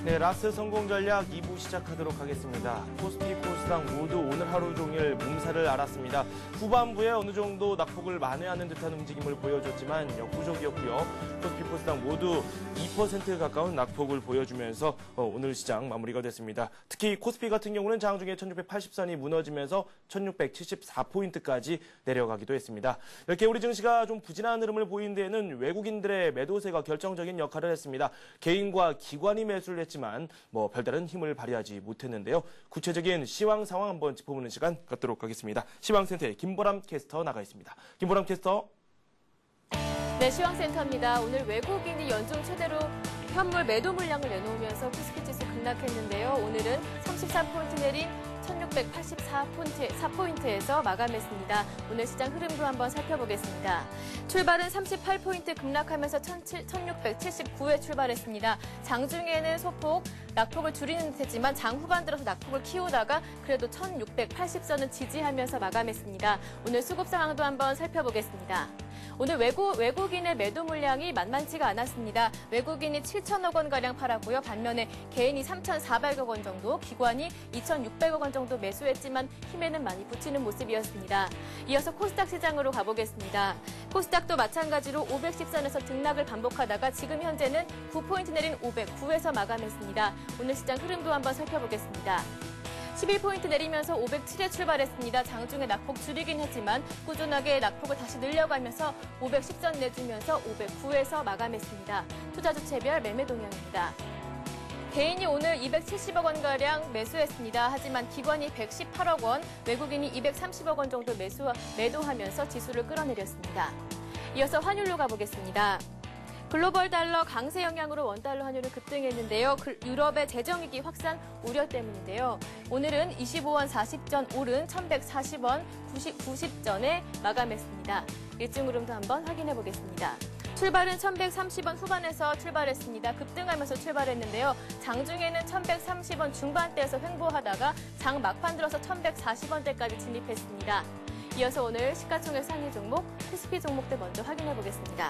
네, 라스 성공 전략 2부 시작하도록 하겠습니다. 코스피, 코스닥 모두 오늘 하루 종일 몸살을 앓았습니다. 후반부에 어느 정도 낙폭을 만회하는 듯한 움직임을 보여줬지만 역부족이었고요. 코스피, 코스닥 모두 2% 가까운 낙폭을 보여주면서 오늘 시장 마무리가 됐습니다. 특히 코스피 같은 경우는 장중에 1680선이 무너지면서 1674포인트까지 내려가기도 했습니다. 이렇게 우리 증시가 좀 부진한 흐름을 보인 데에는 외국인들의 매도세가 결정적인 역할을 했습니다. 개인과 기관이 매수를 했지만 별다른 힘을 발휘하지 못했는데요. 구체적인 시황 상황 한번 짚어보는 시간 갖도록 하겠습니다. 시황센터에 김보람 캐스터 나가 있습니다. 김보람 캐스터. 네, 시황센터입니다. 오늘 외국인이 연중 최대로 현물 매도 물량을 내놓으면서 코스피 지수 급락했는데요. 오늘은 33포인트 내린 1684포인트에서 마감했습니다. 오늘 시장 흐름도 한번 살펴보겠습니다. 출발은 38포인트 급락하면서 1679에 출발했습니다. 장중에는 소폭 낙폭을 줄이는 듯 했지만 장 후반 들어서 낙폭을 키우다가 그래도 1680선은 지지하면서 마감했습니다. 오늘 수급 상황도 한번 살펴보겠습니다. 오늘 외국인의 매도 물량이 만만치가 않았습니다. 외국인이 7천억 원가량 팔았고요. 반면에 개인이 3,400억 원 정도, 기관이 2,600억 원 정도 매수했지만 힘에는 많이 붙이는 모습이었습니다. 이어서 코스닥 시장으로 가보겠습니다. 코스닥도 마찬가지로 510선에서 등락을 반복하다가 지금 현재는 9포인트 내린 509에서 마감했습니다. 오늘 시장 흐름도 한번 살펴보겠습니다. 11포인트 내리면서 507에 출발했습니다. 장중에 낙폭 줄이긴 했지만 꾸준하게 낙폭을 다시 늘려가면서 510선 내주면서 509에서 마감했습니다. 투자주체별 매매 동향입니다. 개인이 오늘 270억 원가량 매수했습니다. 하지만 기관이 118억 원, 외국인이 230억 원 정도 매도하면서 지수를 끌어내렸습니다. 이어서 환율로 가보겠습니다. 글로벌 달러 강세 영향으로 원달러 환율은 급등했는데요. 유럽의 재정위기 확산 우려 때문인데요. 오늘은 25원 40전 오른 1140원 90전에 마감했습니다. 일중 흐름도 한번 확인해 보겠습니다. 출발은 1130원 후반에서 출발했습니다. 급등하면서 출발했는데요. 장중에는 1130원 중반대에서 횡보하다가 장 막판 들어서 1140원대까지 진입했습니다. 이어서 오늘 시가총액 상위 종목, 코스피 종목들 먼저 확인해 보겠습니다.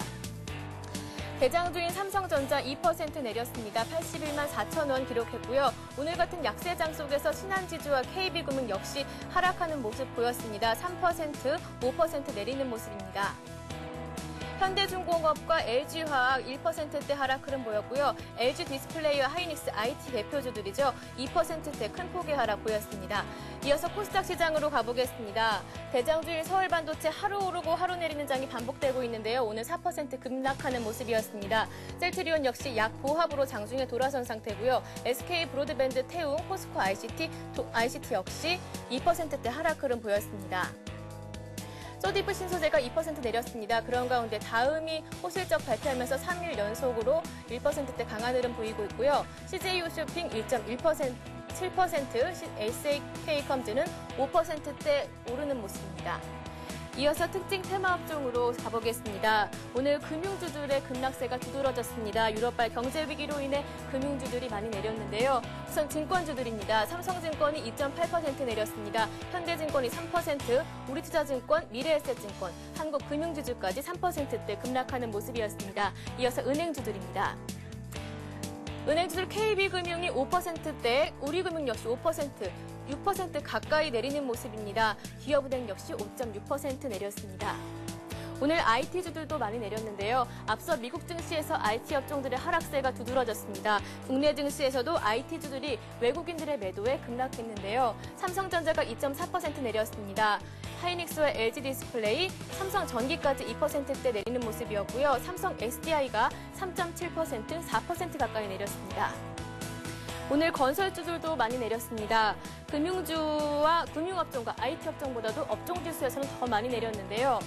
대장주인 삼성전자 2% 내렸습니다. 81만 4천 원 기록했고요. 오늘 같은 약세장 속에서 신한지주와 KB금융 역시 하락하는 모습 보였습니다. 3%, 5% 내리는 모습입니다. 현대중공업과 LG화학 1%대 하락 흐름 보였고요. LG디스플레이와 하이닉스 IT 대표주들이죠. 2%대 큰 폭의 하락 보였습니다. 이어서 코스닥 시장으로 가보겠습니다. 대장주인 서울반도체 하루 오르고 하루 내리는 장이 반복되고 있는데요. 오늘 4% 급락하는 모습이었습니다. 셀트리온 역시 약 보합으로 장중에 돌아선 상태고요. SK 브로드밴드, 태웅, 포스코 ICT 역시 2%대 하락 흐름 보였습니다. 소디프 신소재가 2% 내렸습니다. 그런 가운데 다음이 호실적 발표하면서 3일 연속으로 1%대 강한 흐름 보이고 있고요. CJ홈쇼핑 1.7%, SK컴즈는 5%대 오르는 모습입니다. 이어서 특징 테마업종으로 가보겠습니다. 오늘 금융주들의 급락세가 두드러졌습니다. 유럽발 경제 위기로 인해 금융주들이 많이 내렸는데요. 우선 증권주들입니다. 삼성증권이 2.8% 내렸습니다. 현대증권이 3%, 우리투자증권, 미래에셋증권, 한국금융지주까지 3%대 급락하는 모습이었습니다. 이어서 은행주들입니다. 은행주들 KB금융이 5%대, 우리금융 역시 5%, 6% 가까이 내리는 모습입니다. 기업은행 역시 5.6% 내렸습니다. 오늘 IT주들도 많이 내렸는데요. 앞서 미국 증시에서 IT 업종들의 하락세가 두드러졌습니다. 국내 증시에서도 IT주들이 외국인들의 매도에 급락했는데요. 삼성전자가 2.4% 내렸습니다. 하이닉스와 LG디스플레이, 삼성전기까지 2%대 내리는 모습이었고요. 삼성 SDI가 3.7%, 4% 가까이 내렸습니다. 오늘 건설주들도 많이 내렸습니다. 금융주와 금융업종과 IT업종보다도 업종지수에서는 더 많이 내렸는데요.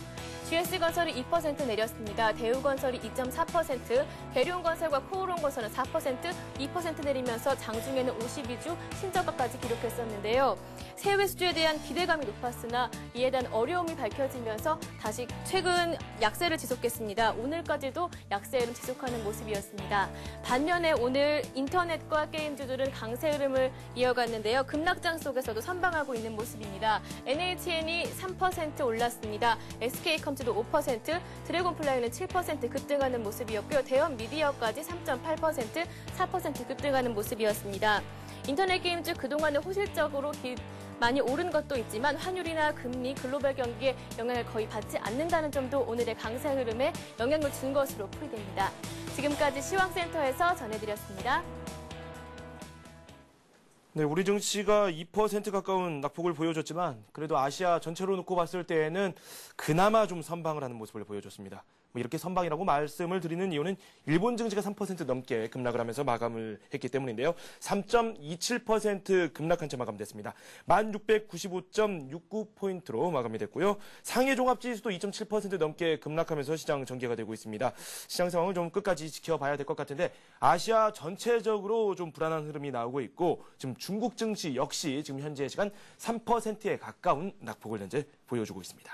GS건설이 2% 내렸습니다. 대우건설이 2.4%, 대룡건설과 코오롱건설은 4%, 2% 내리면서 장중에는 52주 신저가까지 기록했었는데요. 세외수주에 대한 기대감이 높았으나 이에 대한 어려움이 밝혀지면서 다시 최근 약세를 지속했습니다. 오늘까지도 약세를 지속하는 모습이었습니다. 반면에 오늘 인터넷과 게임주들은 강세 흐름을 이어갔는데요. 급락장 속에서도 선방하고 있는 모습입니다. NHN이 3% 올랐습니다. SK컴 삼성전자도 5%, 드래곤플라이는 7% 급등하는 모습이었고요. 대형 미디어까지 3.8%, 4% 급등하는 모습이었습니다. 인터넷 게임주 그동안은 호실적으로 많이 오른 것도 있지만 환율이나 금리, 글로벌 경기에 영향을 거의 받지 않는다는 점도 오늘의 강세 흐름에 영향을 준 것으로 풀이됩니다. 지금까지 시황센터에서 전해드렸습니다. 네, 우리 증시가 2% 가까운 낙폭을 보여줬지만 그래도 아시아 전체로 놓고 봤을 때에는 그나마 좀 선방을 하는 모습을 보여줬습니다. 이렇게 선방이라고 말씀을 드리는 이유는 일본 증시가 3% 넘게 급락을 하면서 마감을 했기 때문인데요. 3.27% 급락한 채 마감됐습니다. 1695.69포인트로 마감이 됐고요. 상해 종합지수도 2.7% 넘게 급락하면서 시장 전개가 되고 있습니다. 시장 상황을 좀 끝까지 지켜봐야 될 것 같은데 아시아 전체적으로 좀 불안한 흐름이 나오고 있고 지금 중국 증시 역시 지금 현재 시간 3%에 가까운 낙폭을 현재 보여주고 있습니다.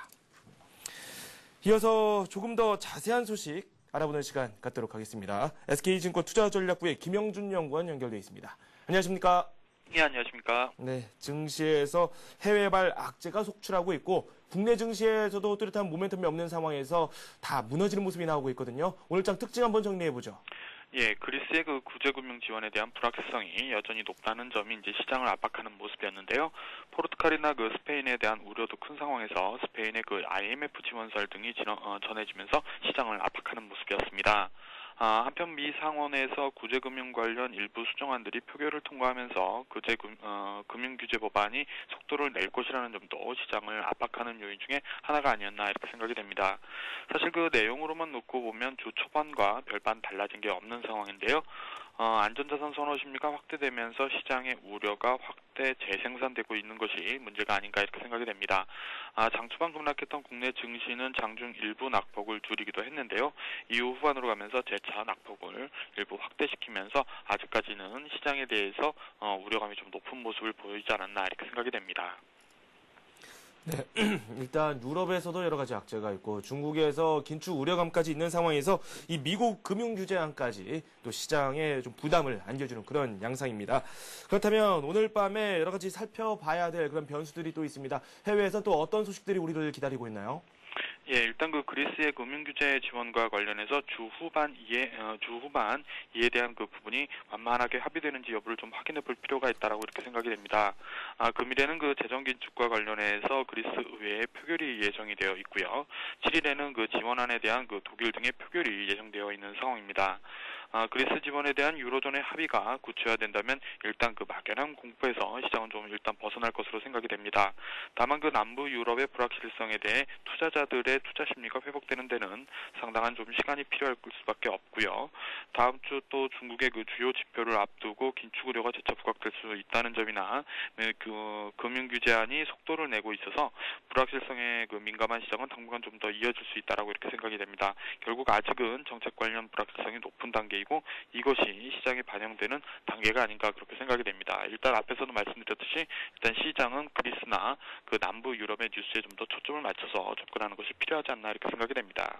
이어서 조금 더 자세한 소식 알아보는 시간 갖도록 하겠습니다. SK증권 투자전략부의 김영준 연구원 연결되어 있습니다. 안녕하십니까? 예, 안녕하십니까? 네, 증시에서 해외발 악재가 속출하고 있고 국내 증시에서도 뚜렷한 모멘텀이 없는 상황에서 다 무너지는 모습이 나오고 있거든요. 오늘장 특징 한번 정리해보죠. 예, 그리스의 그 구제금융 지원에 대한 불확실성이 여전히 높다는 점이 이제 시장을 압박하는 모습이었는데요. 포르투갈이나 그 스페인에 대한 우려도 큰 상황에서 스페인의 그 IMF 지원설 등이 전해지면서 시장을 압박하는 모습이었습니다. 한편 미 상원에서 구제금융 관련 일부 수정안들이 표결을 통과하면서 금융규제 법안이 속도를 낼 것이라는 점도 시장을 압박하는 요인 중에 하나가 아니었나 이렇게 생각이 됩니다. 사실 그 내용으로만 놓고 보면 주 초반과 별반 달라진 게 없는 상황인데요. 안전자산 선호 심리가 확대되면서 시장의 우려가 확대 재생산되고 있는 것이 문제가 아닌가 이렇게 생각이 됩니다. 장 초반 급락했던 국내 증시는 장중 일부 낙폭을 줄이기도 했는데요. 이후 후반으로 가면서 재차 낙폭을 일부 확대시키면서 아직까지는 시장에 대해서 우려감이 좀 높은 모습을 보이지 않았나 이렇게 생각이 됩니다. 네, 일단 유럽에서도 여러 가지 악재가 있고 중국에서 긴축 우려감까지 있는 상황에서 이 미국 금융규제안까지 또 시장에 좀 부담을 안겨주는 그런 양상입니다. 그렇다면 오늘 밤에 여러 가지 살펴봐야 될 그런 변수들이 또 있습니다. 해외에서 또 어떤 소식들이 우리를 기다리고 있나요? 예, 일단 그 그리스의 금융규제 지원과 관련해서 주 후반 이에 대한 그 부분이 완만하게 합의되는지 여부를 좀 확인해 볼 필요가 있다라고 이렇게 생각이 됩니다. 금일에는 그 재정 긴축과 관련해서 그리스 의회에 표결이 예정이 되어 있고요. 7일에는 그 지원안에 대한 그 독일 등의 표결이 예정되어 있는 상황입니다. 그리스 지원에 대한 유로존의 합의가 구체화된다면 일단 그 막연한 공포에서 시장은 좀 일단 벗어날 것으로 생각이 됩니다. 다만 그 남부 유럽의 불확실성에 대해 투자자들의 투자 심리가 회복되는 데는 상당한 좀 시간이 필요할 수밖에 없고요. 다음 주 또 중국의 그 주요 지표를 앞두고 긴축 우려가 재차 부각될 수 있다는 점이나 그 금융 규제안이 속도를 내고 있어서 불확실성에 그 민감한 시장은 당분간 좀 더 이어질 수 있다라고 이렇게 생각이 됩니다. 결국 아직은 정책 관련 불확실성이 높은 단계이고 이것이 시장에 반영되는 단계가 아닌가 그렇게 생각이 됩니다. 일단 앞에서도 말씀드렸듯이 일단 시장은 그리스나 그 남부 유럽의 뉴스에 좀 더 초점을 맞춰서 접근하는 것이 필요하지 않나 이렇게 생각이 됩니다.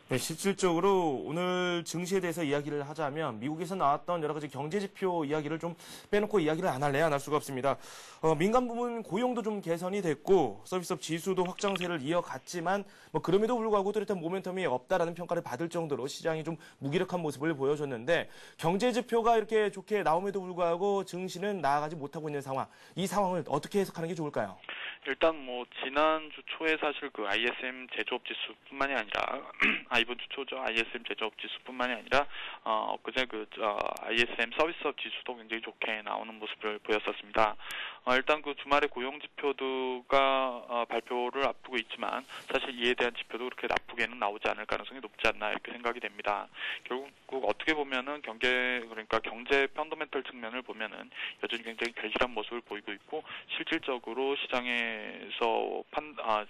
네, 실질적으로 오늘 증시에 대해서 이야기를 하자면 미국에서 나왔던 여러 가지 경제 지표 이야기를 좀 빼놓고 이야기를 안 할래야 안 할 수가 없습니다. 민간 부문 고용도 좀 개선이 됐고 서비스업 지수도 확장세를 이어갔지만 그럼에도 불구하고 뚜렷한 모멘텀이 없다라는 평가를 받을 정도로 시장이 좀 무기력한 모습을 보여줬는데 경제 지표가 이렇게 좋게 나옴에도 불구하고 증시는 나아가지 못하고 있는 상황. 이 상황을 어떻게 해석하는 게 좋을까요? 일단 지난주 초에 사실 그 ISM 제조업 지수뿐만이 아니라 이번 주 초죠. ISM 제조업 지수뿐만이 아니라 그제 ISM 서비스업 지수도 굉장히 좋게 나오는 모습을 보였었습니다. 일단 그 주말에 고용 지표가 발표를 앞두고 있지만 사실 이에 대한 지표도 그렇게 나쁘게는 나오지 않을 가능성이 높지 않나 이렇게 생각이 됩니다. 결국 어떻게 보면은 경제 펀더멘털 측면을 보면은 여전히 굉장히 결실한 모습을 보이고 있고 실질적으로 시장에서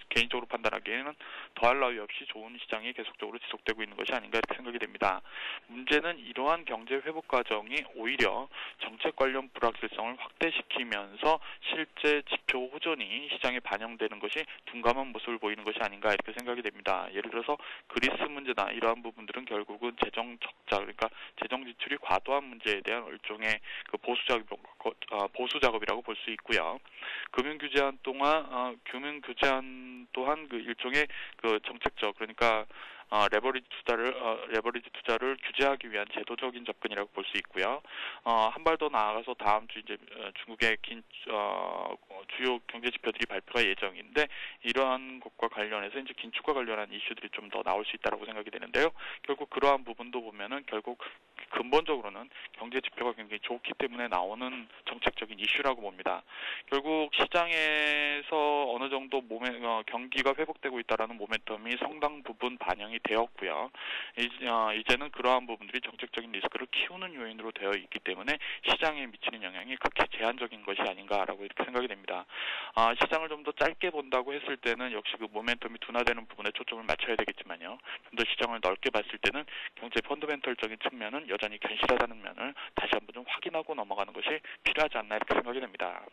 개인적으로 판단하기에는 더할 나위 없이 좋은 시장이 계속적으로 지속되고 있는 것이 아닌가 이렇게 생각이 됩니다. 문제는 이러한 경제 회복 과정이 오히려 정책 관련 불확실성을 확대시키면서 실제 지표 호전이 시장에 반영되는 것이 둔감한 모습을 보이는 것이 아닌가 이렇게 생각이 됩니다. 예를 들어서 그리스 문제나 이러한 부분들은 결국은 재정 적자, 그러니까 재정 지출이 과도한 문제에 대한 일종의 그 보수 작업이라고 볼 수 있고요. 금융 규제안 동안 금융 규제안 또한 그 일종의 그 정책적, 그러니까 레버리지 투자를 규제하기 위한 제도적인 접근이라고 볼 수 있고요. 한 발 더 나아가서 다음 주 이제 중국의 주요 경제 지표들이 발표가 예정인데, 이러한 것과 관련해서 이제 긴축과 관련한 이슈들이 좀 더 나올 수 있다고 생각이 되는데요. 결국 그러한 부분도 보면은 결국 근본적으로는 경제 지표가 굉장히 좋기 때문에 나오는 정책적인 이슈라고 봅니다. 결국 시장에서 어느 정도 경기가 회복되고 있다라는 모멘텀이 상당 부분 반영이 되었고요. 이제는 그러한 부분들이 정책적인 리스크를 키우는 요인으로 되어 있기 때문에 시장에 미치는 영향이 극히 제한적인 것이 아닌가라고 이렇게 생각이 됩니다. 시장을 좀 더 짧게 본다고 했을 때는 역시 그 모멘텀이 둔화되는 부분에 초점을 맞춰야 되겠지만요. 좀 더 시장을 넓게 봤을 때는 경제 펀더멘털적인 측면은 여전히 견실하다는 면을 다시 한번 좀 확인하고 넘어가는 것이 필요하지 않나 이렇게 생각이 됩니다.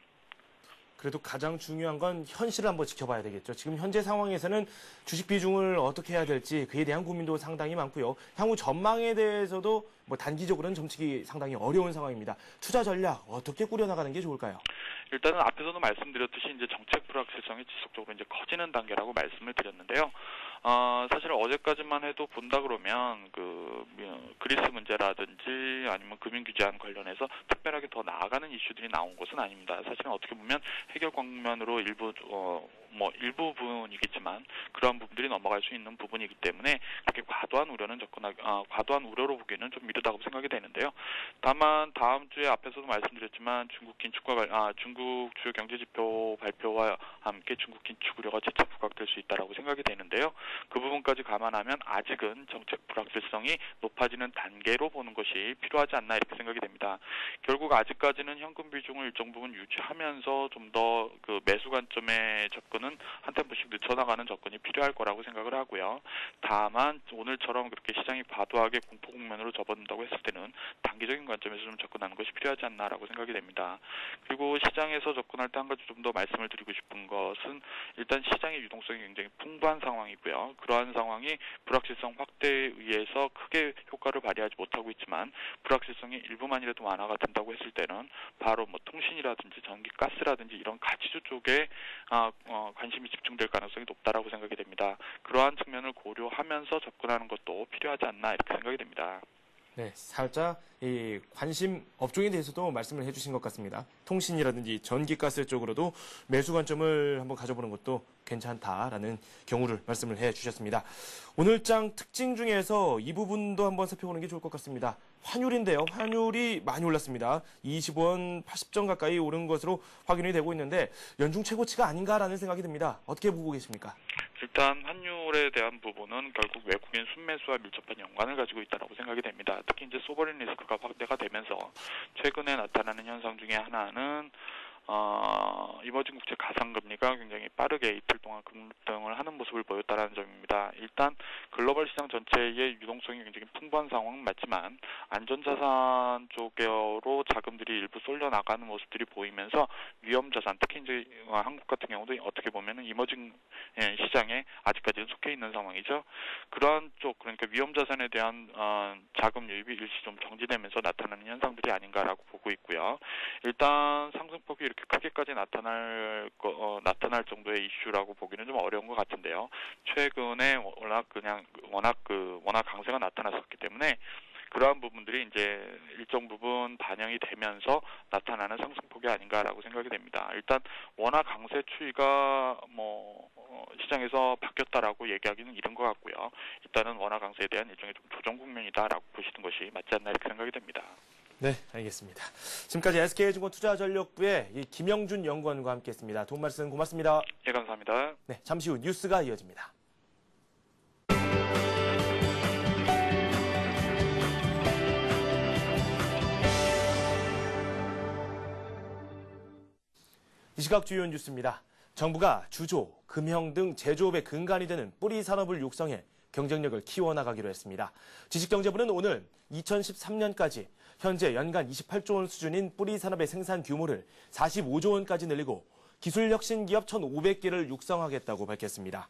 그래도 가장 중요한 건 현실을 한번 지켜봐야 되겠죠. 지금 현재 상황에서는 주식 비중을 어떻게 해야 될지 그에 대한 고민도 상당히 많고요. 향후 전망에 대해서도 단기적으로는 점치기 상당히 어려운 상황입니다. 투자 전략 어떻게 꾸려나가는 게 좋을까요? 일단은 앞에서도 말씀드렸듯이 이제 정책 불확실성이 지속적으로 이제 커지는 단계라고 말씀을 드렸는데요. 사실 어제까지만 해도 본다 그러면 그리스 문제라든지 아니면 금융 규제안 관련해서 특별하게 더 나아가는 이슈들이 나온 것은 아닙니다. 사실은 어떻게 보면 해결 국면으로 일부분이겠지만 그러한 부분들이 넘어갈 수 있는 부분이기 때문에 그렇게 과도한 우려로 보기에는 좀 미르다고 생각이 되는데요. 다만 다음 주에 앞에서도 말씀드렸지만 중국 주요 경제 지표 발표와 함께 중국 긴축 우려가 재차 부각될 수 있다라고 생각이 되는데요. 그 부분까지 감안하면 아직은 정책 불확실성이 높아지는 단계로 보는 것이 필요하지 않나 이렇게 생각이 됩니다. 결국 아직까지는 현금 비중을 일정 부분 유지하면서 좀 더 그 매수 관점의 접근은 한 템포씩 늦춰나가는 접근이 필요할 거라고 생각을 하고요. 다만 오늘처럼 그렇게 시장이 과도하게 공포 국면으로 접어든다고 했을 때는 단기적인 관점에서 좀 접근하는 것이 필요하지 않나라고 생각이 됩니다. 그리고 시장에서 접근할 때 한 가지 좀 더 말씀을 드리고 싶은 것은 일단 시장의 유동성이 굉장히 풍부한 상황이고요. 그러한 상황이 불확실성 확대에 의해서 크게 효과를 발휘하지 못하고 있지만 불확실성이 일부만이라도 완화가 된다고 했을 때는 바로 통신이라든지 전기, 가스라든지 이런 가치주 쪽에 관심이 집중될 가능성이 높다라고 생각이 됩니다. 그러한 측면을 고려하면서 접근하는 것도 필요하지 않나 이렇게 생각이 됩니다. 네, 살짝 이 관심 업종에 대해서도 말씀을 해주신 것 같습니다. 통신이라든지 전기가스 쪽으로도 매수 관점을 한번 가져보는 것도 괜찮다라는 경우를 말씀을 해주셨습니다. 오늘장 특징 중에서 이 부분도 한번 살펴보는 게 좋을 것 같습니다. 환율인데요. 환율이 많이 올랐습니다. 20원 80전 가까이 오른 것으로 확인이 되고 있는데 연중 최고치가 아닌가라는 생각이 듭니다. 어떻게 보고 계십니까? 일단 환율에 대한 부분은 결국 외국인 순매수와 밀접한 연관을 가지고 있다고 생각이 됩니다. 특히 이제 소버린 리스크가 확대가 되면서 최근에 나타나는 현상 중에 하나는 이머징 국제 가상금리가 굉장히 빠르게 이틀 동안 급등을 하는 모습을 보였다는 점입니다. 일단 글로벌 시장 전체의 유동성이 굉장히 풍부한 상황은 맞지만 안전자산 쪽으로 자금들이 일부 쏠려 나가는 모습들이 보이면서 위험자산, 특히 이제 한국 같은 경우도 어떻게 보면은 이머징 시장에 아직까지는 속해 있는 상황이죠. 그러한 쪽, 그러니까 위험자산에 대한 자금 유입이 일시 좀 정지되면서 나타나는 현상들이 아닌가라고 보고 있고요. 일단 상승폭이 이렇게 크게까지 나타날 정도의 이슈라고 보기는 좀 어려운 것 같은데요. 최근에 워낙 강세가 나타났었기 때문에 그러한 부분들이 이제 일정 부분 반영이 되면서 나타나는 상승폭이 아닌가라고 생각이 됩니다. 일단 원화 강세 추이가 시장에서 바뀌었다라고 얘기하기는 이른 것 같고요. 일단은 원화 강세에 대한 일종의 좀 조정 국면이다라고 보시는 것이 맞지 않나 이렇게 생각이 됩니다. 네, 알겠습니다. 지금까지 SK증권 투자전략부의 김영준 연구원과 함께했습니다. 도움 말씀 고맙습니다. 예, 감사합니다. 네, 잠시 후 뉴스가 이어집니다. 이 시각 주요 뉴스입니다. 정부가 주조, 금형 등 제조업의 근간이 되는 뿌리 산업을 육성해 경쟁력을 키워나가기로 했습니다. 지식경제부는 오늘 2013년까지 현재 연간 28조 원 수준인 뿌리 산업의 생산 규모를 45조 원까지 늘리고 기술혁신 기업 1,500개를 육성하겠다고 밝혔습니다.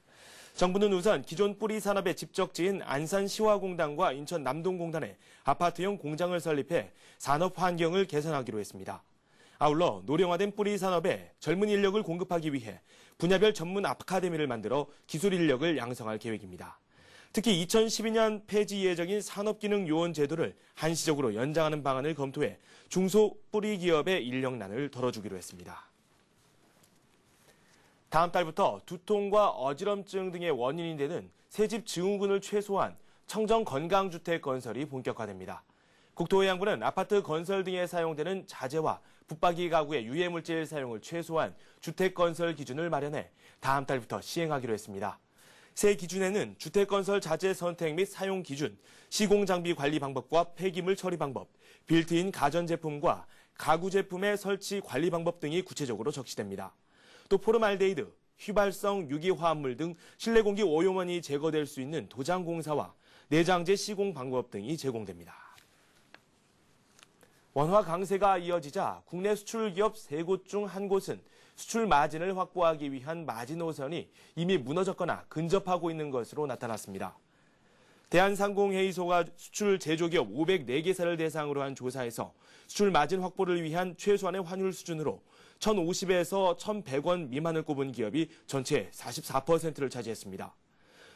정부는 우선 기존 뿌리 산업의 집적지인 안산 시화공단과 인천 남동공단에 아파트형 공장을 설립해 산업 환경을 개선하기로 했습니다. 아울러 노령화된 뿌리 산업에 젊은 인력을 공급하기 위해 분야별 전문 아카데미를 만들어 기술 인력을 양성할 계획입니다. 특히 2012년 폐지 예정인 산업기능요원 제도를 한시적으로 연장하는 방안을 검토해 중소 뿌리 기업의 인력난을 덜어주기로 했습니다. 다음 달부터 두통과 어지럼증 등의 원인이 되는 새집 증후군을 최소화한 청정 건강주택 건설이 본격화됩니다. 국토해양부는 아파트 건설 등에 사용되는 자재와 붙박이 가구의 유해물질 사용을 최소화한 주택 건설 기준을 마련해 다음 달부터 시행하기로 했습니다. 새 기준에는 주택 건설 자재 선택 및 사용 기준, 시공 장비 관리 방법과 폐기물 처리 방법, 빌트인 가전제품과 가구 제품의 설치 관리 방법 등이 구체적으로 적시됩니다. 또 포름알데히드, 휘발성 유기화합물 등 실내 공기 오염원이 제거될 수 있는 도장 공사와 내장재 시공 방법 등이 제공됩니다. 원화 강세가 이어지자 국내 수출 기업 3곳 중 한 곳은 수출 마진을 확보하기 위한 마지노선이 이미 무너졌거나 근접하고 있는 것으로 나타났습니다. 대한상공회의소가 수출 제조기업 504개사를 대상으로 한 조사에서 수출 마진 확보를 위한 최소한의 환율 수준으로 1,050에서 1,100원 미만을 꼽은 기업이 전체의 44%를 차지했습니다.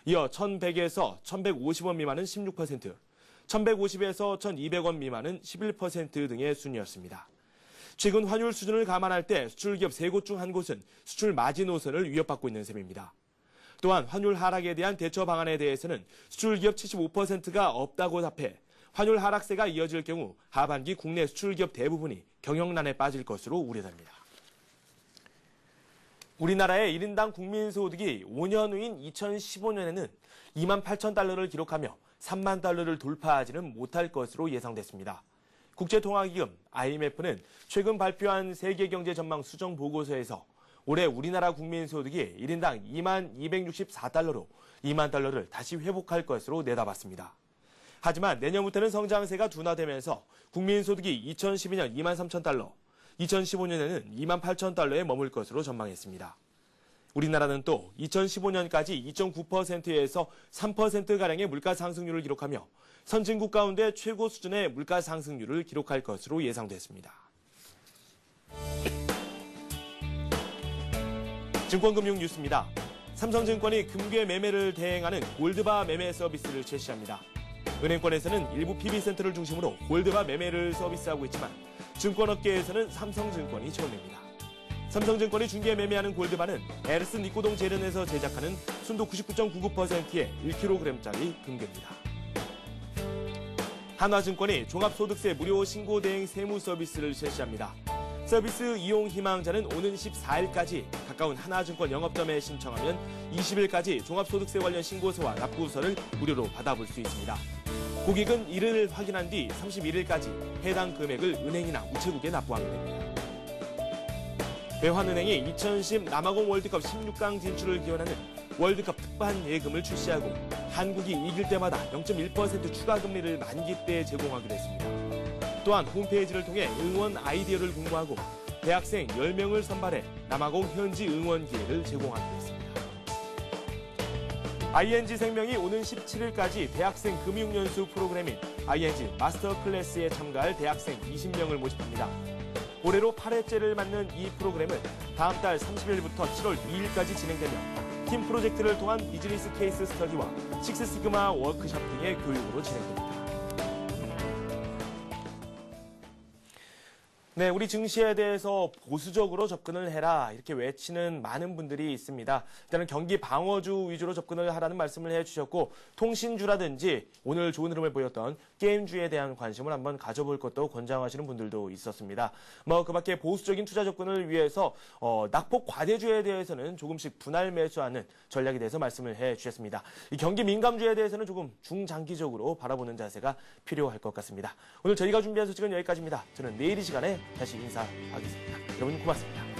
이어 1,100에서 1,150원 미만은 16%, 1,150에서 1,200원 미만은 11% 등의 순이었습니다. 최근 환율 수준을 감안할 때 수출기업 3곳 중 한 곳은 수출 마지노선을 위협받고 있는 셈입니다. 또한 환율 하락에 대한 대처 방안에 대해서는 수출기업 75%가 없다고 답해 환율 하락세가 이어질 경우 하반기 국내 수출기업 대부분이 경영난에 빠질 것으로 우려됩니다. 우리나라의 1인당 국민소득이 5년 후인 2015년에는 28,000달러를 기록하며 3만 달러를 돌파하지는 못할 것으로 예상됐습니다. 국제통화기금 IMF는 최근 발표한 세계경제 전망 수정 보고서에서 올해 우리나라 국민소득이 1인당 2만 264달러로 2만 달러를 다시 회복할 것으로 내다봤습니다. 하지만 내년부터는 성장세가 둔화되면서 국민소득이 2012년 2만 3,000달러, 2015년에는 2만 8,000달러에 머물 것으로 전망했습니다. 우리나라는 또 2015년까지 2.9%에서 3%가량의 물가 상승률을 기록하며 선진국 가운데 최고 수준의 물가 상승률을 기록할 것으로 예상됐습니다. 증권금융 뉴스입니다. 삼성증권이 금괴 매매를 대행하는 골드바 매매 서비스를 실시합니다. 은행권에서는 일부 PB센터를 중심으로 골드바 매매를 서비스하고 있지만 증권업계에서는 삼성증권이 처음입니다. 삼성증권이 중개 매매하는 골드바는 에르스 니코동 제련에서 제작하는 순도 99.99%의 1kg짜리 금괴입니다. 한화증권이 종합소득세 무료 신고 대행 세무 서비스를 실시합니다. 서비스 이용 희망자는 오는 14일까지 가까운 하나증권 영업점에 신청하면 20일까지 종합소득세 관련 신고서와 납부서를 무료로 받아볼 수 있습니다. 고객은 이를 확인한 뒤 31일까지 해당 금액을 은행이나 우체국에 납부하면 됩니다. 대환은행이 2010 남아공 월드컵 16강 진출을 기원하는 월드컵 특반 예금을 출시하고 한국이 이길 때마다 0.1% 추가 금리를 만기 때 제공하기로 했습니다. 또한 홈페이지를 통해 응원 아이디어를 공모하고 대학생 10명을 선발해 남아공 현지 응원 기회를 제공하기로 했습니다. ING생명이 오는 17일까지 대학생 금융연수 프로그램인 ING 마스터 클래스에 참가할 대학생 20명을 모집합니다. 올해로 8회째를 맞는 이 프로그램은 다음 달 30일부터 7월 2일까지 진행되며 팀 프로젝트를 통한 비즈니스 케이스 스터디와 식스시그마 워크숍 등의 교육으로 진행됩니다. 네, 우리 증시에 대해서 보수적으로 접근을 해라 이렇게 외치는 많은 분들이 있습니다. 일단은 경기 방어주 위주로 접근을 하라는 말씀을 해주셨고 통신주라든지 오늘 좋은 흐름을 보였던 게임주에 대한 관심을 한번 가져볼 것도 권장하시는 분들도 있었습니다. 그밖에 보수적인 투자 접근을 위해서 낙폭 과대주에 대해서는 조금씩 분할 매수하는 전략에 대해서 말씀을 해주셨습니다. 이 경기 민감주에 대해서는 조금 중장기적으로 바라보는 자세가 필요할 것 같습니다. 오늘 저희가 준비한 소식은 여기까지입니다. 저는 내일 이 시간에 다시 인사하겠습니다. 여러분 고맙습니다.